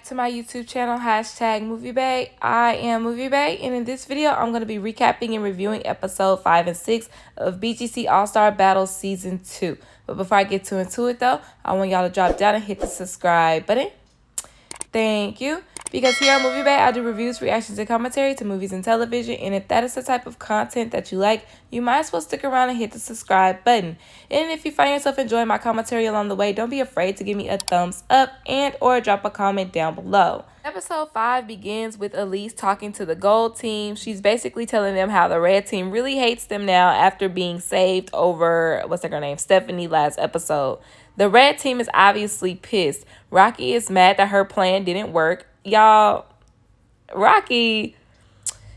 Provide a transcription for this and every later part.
to my YouTube channel, #MovieBae. I am MovieBae, and in this video, I'm going to be recapping and reviewing episode 5 and 6 of BGC All-Star Battle Season 2. But before I get into it, though, I want y'all to drop down and hit the subscribe button. Thank you. Because here on MovieBae, I do reviews, reactions, and commentary to movies and television. And if that is the type of content that you like, you might as well stick around and hit the subscribe button. And if you find yourself enjoying my commentary along the way, don't be afraid to give me a thumbs up and or drop a comment down below. Episode 5 begins with Elise talking to the gold team. She's basically telling them how the red team really hates them now after being saved over, what's her name, Stephanie last episode. The red team is obviously pissed. Rocky is mad that her plan didn't work. Y'all, Rocky,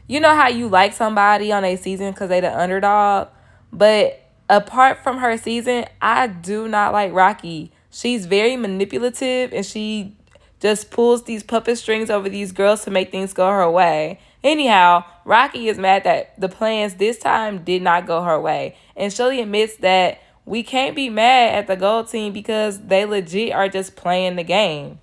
you know how you like somebody on a season because they the underdog? But apart from her season, I do not like Rocky. She's very manipulative and she just pulls these puppet strings over these girls to make things go her way. Anyhow, Rocky is mad that the plans this time did not go her way. And Shirley admits that we can't be mad at the gold team because they legit are just playing the game.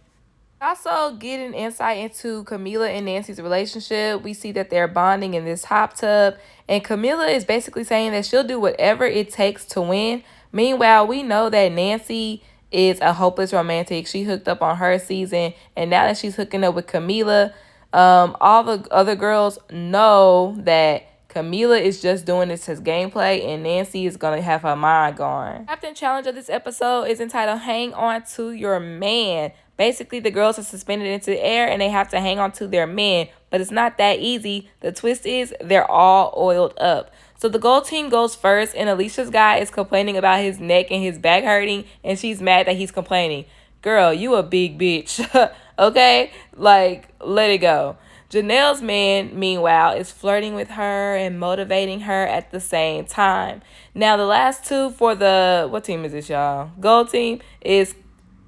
Also, getting insight into Camila and Nancy's relationship. We see that they're bonding in this hot tub. And Camila is basically saying that she'll do whatever it takes to win. Meanwhile, we know that Nancy is a hopeless romantic. She hooked up on her season. And now that she's hooking up with Camila, all the other girls know that Camila is just doing this as gameplay, and Nancy is going to have her mind gone. The captain challenge of this episode is entitled Hang On To Your Man. Basically, the girls are suspended into the air, and they have to hang on to their men. But it's not that easy. The twist is they're all oiled up. So the gold team goes first, and Alicia's guy is complaining about his neck and his back hurting, and she's mad that he's complaining. Girl, you a big bitch, okay? Like, let it go. Janelle's man, meanwhile, is flirting with her and motivating her at the same time. Now, the last two for the, what team is this, y'all? Gold team is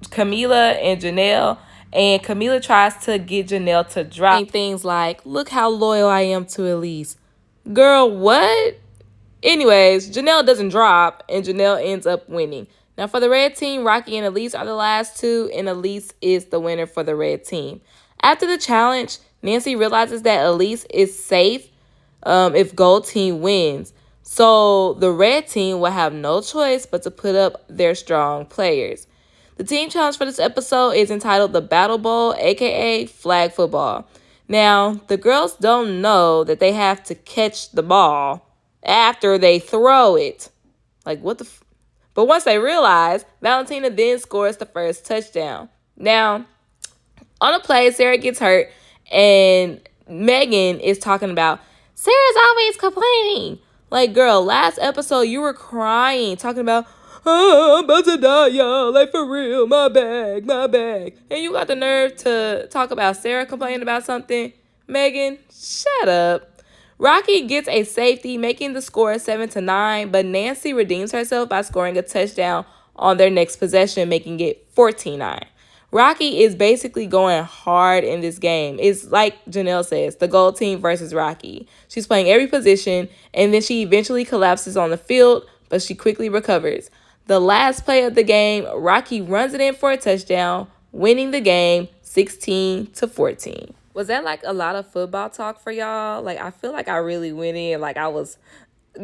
Camila and Janelle. And Camila tries to get Janelle to drop things like, look how loyal I am to Elise. Girl, what? Anyways, Janelle doesn't drop, and Janelle ends up winning. Now, for the red team, Rocky and Elise are the last two, and Elise is the winner for the red team. After the challenge, Nancy realizes that Elise is safe if gold team wins. So the red team will have no choice but to put up their strong players. The team challenge for this episode is entitled the Battle Bowl, aka flag football. Now, the girls don't know that they have to catch the ball after they throw it. Like, what the But once they realize, Valentina then scores the first touchdown. Now, on a play, Sarah gets hurt, and Megan is talking about, Sarah's always complaining. Like, girl, last episode, you were crying, talking about, oh, I'm about to die, y'all. Like, for real, my bag, my bag. And you got the nerve to talk about Sarah complaining about something? Megan, shut up. Rocky gets a safety, making the score 7-9, but Nancy redeems herself by scoring a touchdown on their next possession, making it 14-9. Rocky is basically going hard in this game. It's like Janelle says, the gold team versus Rocky. She's playing every position, and then she eventually collapses on the field, but she quickly recovers. The last play of the game, Rocky runs it in for a touchdown, winning the game 16-14. Was that like a lot of football talk for y'all? Like, I feel like I really went in like I was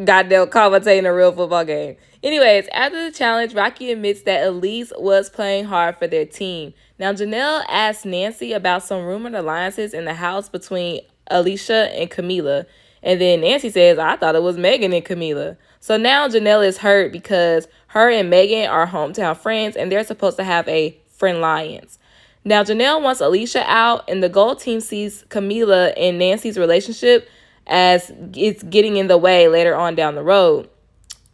goddamn commentating a real football game. Anyways, after the challenge, Rocky admits that Elise was playing hard for their team. Now, Janelle asks Nancy about some rumored alliances in the house between Alicia and Camila. And then Nancy says, I thought it was Megan and Camila. So now Janelle is hurt because her and Megan are hometown friends, and they're supposed to have a friend alliance. Now, Janelle wants Alicia out, and the gold team sees Camila and Nancy's relationship as it's getting in the way later on down the road.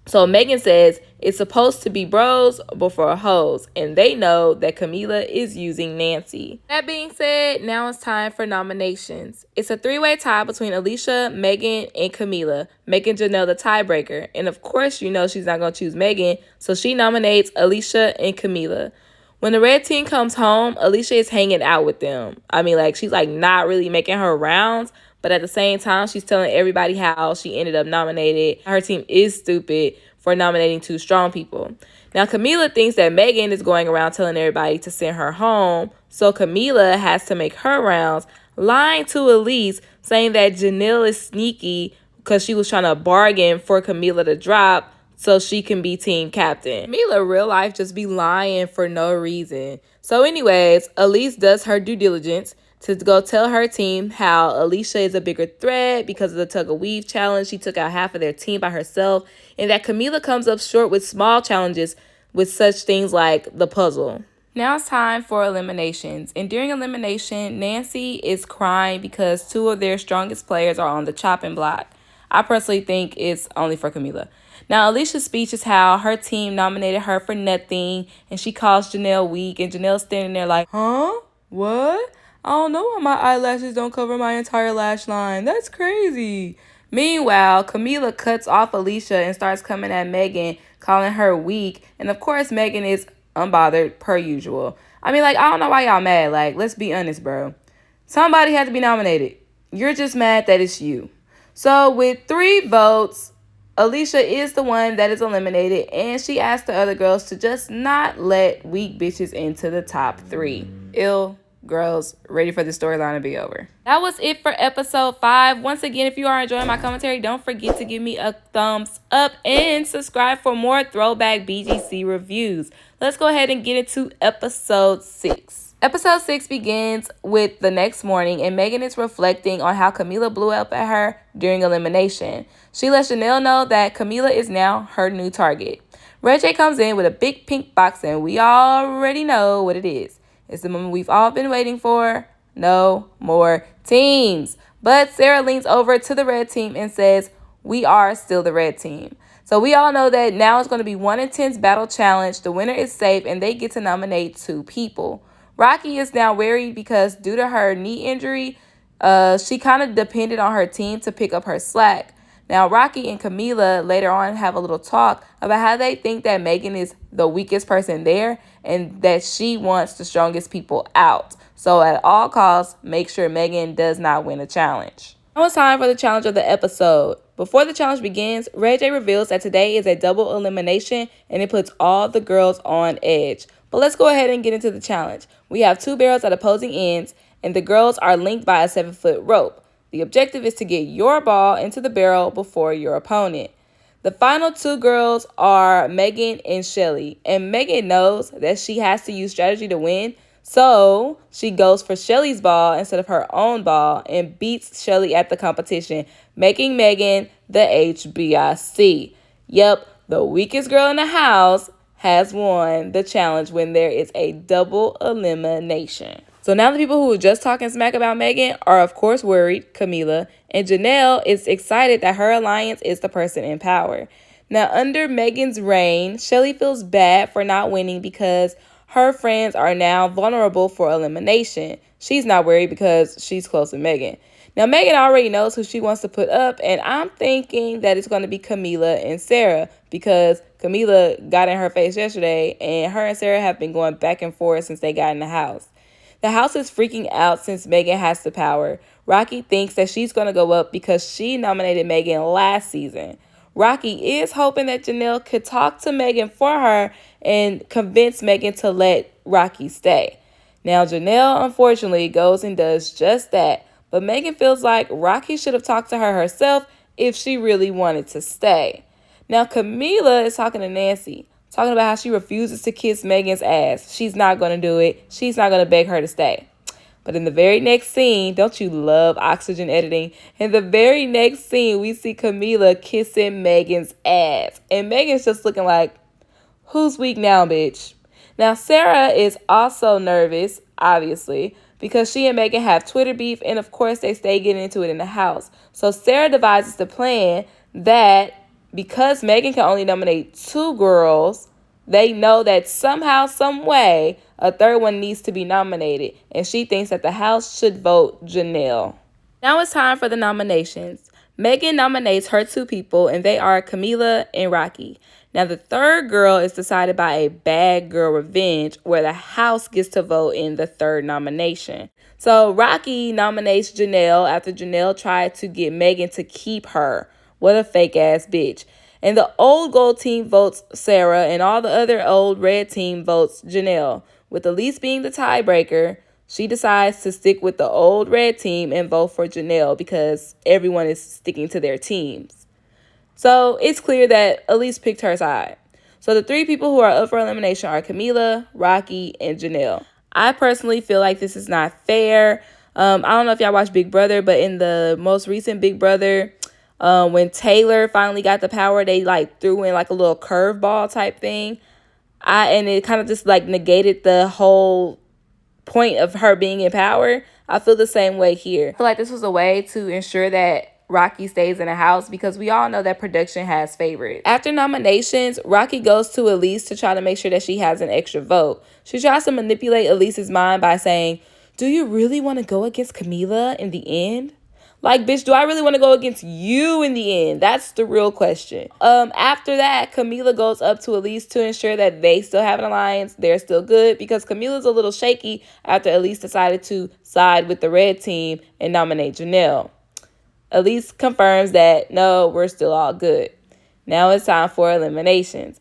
So Megan says it's supposed to be bros before hoes, and they know that Camila is using Nancy. That being said, now it's time for nominations. It's a three-way tie between Alicia, Megan, and Camila, making Janelle the tiebreaker. And of course, you know she's not going to choose Megan, so she nominates Alicia and Camila. When the red team comes home, Alicia is hanging out with them. I mean, like, she's like not really making her rounds, but at the same time, she's telling everybody how she ended up nominated. Her team is stupid for nominating two strong people. Now, Camila thinks that Megan is going around telling everybody to send her home, so Camila has to make her rounds, lying to Elise, saying that Janelle is sneaky because she was trying to bargain for Camila to drop so she can be team captain. Camila, real life, just be lying for no reason. So anyways, Elise does her due diligence to go tell her team how Alicia is a bigger threat because of the tug-of-weave challenge. She took out half of their team by herself, and that Camila comes up short with small challenges with such things like the puzzle. Now it's time for eliminations. And during elimination, Nancy is crying because two of their strongest players are on the chopping block. I personally think it's only for Camila. Now, Alicia's speech is how her team nominated her for nothing, and she calls Janelle weak, and Janelle's standing there like, huh? What? I don't know why my eyelashes don't cover my entire lash line. That's crazy. Meanwhile, Camila cuts off Alicia and starts coming at Megan, calling her weak. And of course, Megan is unbothered per usual. I mean, like, I don't know why y'all mad. Like, let's be honest, bro. Somebody had to be nominated. You're just mad that it's you. So with 3 votes, Alicia is the one that is eliminated, and she asked the other girls to just not let weak bitches into the top 3. Ill girls, ready for the storyline to be over. That was it for episode 5. Once again, if you are enjoying my commentary, don't forget to give me a thumbs up and subscribe for more throwback BGC reviews. Let's go ahead and get into episode 6. Episode 6 begins with the next morning, and Megan is reflecting on how Camila blew up at her during elimination. She lets Janelle know that Camila is now her new target. Red J comes in with a big pink box, and we already know what it is. It's the moment we've all been waiting for. No more teams. But Sarah leans over to the red team and says, we are still the red team. So we all know that now it's going to be 1 intense battle challenge. The winner is safe, and they get to nominate 2 people. Rocky is now worried because due to her knee injury, she kind of depended on her team to pick up her slack. Now, Rocky and Camila later on have a little talk about how they think that Megan is the weakest person there and that she wants the strongest people out. So at all costs, make sure Megan does not win a challenge. Now it's time for the challenge of the episode. Before the challenge begins, Ray J reveals that today is a double elimination and it puts all the girls on edge. But let's go ahead and get into the challenge. We have 2 barrels at opposing ends, and the girls are linked by a 7-foot rope. The objective is to get your ball into the barrel before your opponent. The final 2 girls are Megan and Shelly, and Megan knows that she has to use strategy to win, so she goes for Shelly's ball instead of her own ball and beats Shelly at the competition, making Megan the HBIC. Yep, the weakest girl in the house has won the challenge when there is a double elimination. So now the people who were just talking smack about Megan are of course worried, Camila, and Janelle is excited that her alliance is the person in power. Now under Megan's reign, Shelly feels bad for not winning because her friends are now vulnerable for elimination. She's not worried because she's close to Megan. Now, Megan already knows who she wants to put up, and I'm thinking that it's going to be Camila and Sarah because Camila got in her face yesterday, and her and Sarah have been going back and forth since they got in the house. The house is freaking out since Megan has the power. Rocky thinks that she's going to go up because she nominated Megan last season. Rocky is hoping that Janelle could talk to Megan for her and convince Megan to let Rocky stay. Now, Janelle, unfortunately, goes and does just that. But Megan feels like Rocky should have talked to her herself if she really wanted to stay. Now, Camila is talking to Nancy, talking about how she refuses to kiss Megan's ass. She's not going to do it. She's not going to beg her to stay. But in the very next scene, don't you love oxygen editing? In the very next scene, we see Camila kissing Megan's ass. And Megan's just looking like, who's weak now, bitch? Now, Sarah is also nervous, obviously, because she and Megan have Twitter beef, and of course they stay getting into it in the house. So Sarah devises the plan that because Megan can only nominate 2 girls, they know that somehow, some way, a third one needs to be nominated, and she thinks that the house should vote Janelle. Now it's time for the nominations. Megan nominates her 2 people, and they are Camila and Rocky. Now, the third girl is decided by a bad girl revenge where the house gets to vote in the third nomination. So Rocky nominates Janelle after Janelle tried to get Megan to keep her. What a fake ass bitch. And the old gold team votes Sarah, and all the other old red team votes Janelle. With Elise being the tiebreaker, she decides to stick with the old red team and vote for Janelle because everyone is sticking to their teams. So it's clear that Elise picked her side. So the 3 people who are up for elimination are Camila, Rocky, and Janelle. I personally feel like this is not fair. I don't know if y'all watch Big Brother, but in the most recent Big Brother, when Taylor finally got the power, they like threw in like a little curveball type thing. And it kind of just like negated the whole point of her being in power. I feel the same way here. I feel like this was a way to ensure that Rocky stays in the house because we all know that production has favorites. After nominations, Rocky goes to Elise to try to make sure that she has an extra vote. She tries to manipulate Elise's mind by saying, "Do you really want to go against Camila in the end?" Like, bitch, do I really want to go against you in the end? That's the real question. After that, Camila goes up to Elise to ensure that they still have an alliance. They're still good because Camila's a little shaky after Elise decided to side with the red team and nominate Janelle. Elise confirms that, no, we're still all good. Now it's time for eliminations.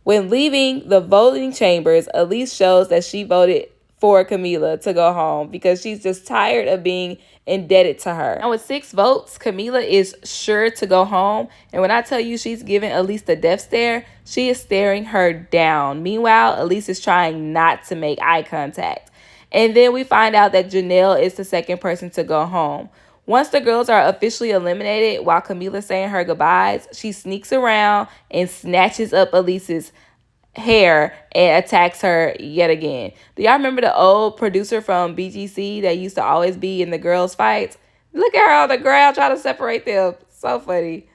When leaving the voting chambers, Elise shows that she voted for Camila to go home because she's just tired of being indebted to her. And with 6 votes, Camila is sure to go home. And when I tell you she's giving Elise the death stare, she is staring her down. Meanwhile, Elise is trying not to make eye contact. And then we find out that Janelle is the second person to go home. Once the girls are officially eliminated, while Camila's saying her goodbyes, she sneaks around and snatches up Elise's hair and attacks her yet again. Do y'all remember the old producer from BGC that used to always be in the girls' fights? Look at her on the ground trying to separate them. So funny.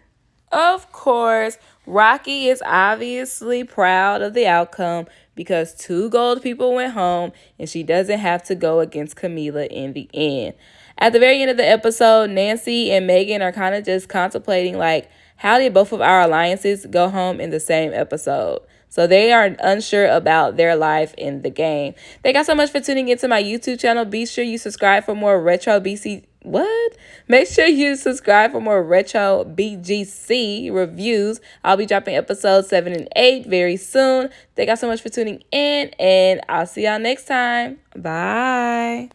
Of course, Rocky is obviously proud of the outcome because 2 gold people went home and she doesn't have to go against Camila in the end. At the very end of the episode, Nancy and Megan are kind of just contemplating, like, how did both of our alliances go home in the same episode? So they are unsure about their life in the game. Thank you so much for tuning into my YouTube channel. Be sure you subscribe for more retro BC. What? Make sure you subscribe for more retro BGC reviews. I'll be dropping episodes 7 and 8 very soon. Thank you so much for tuning in, and I'll see y'all next time. Bye.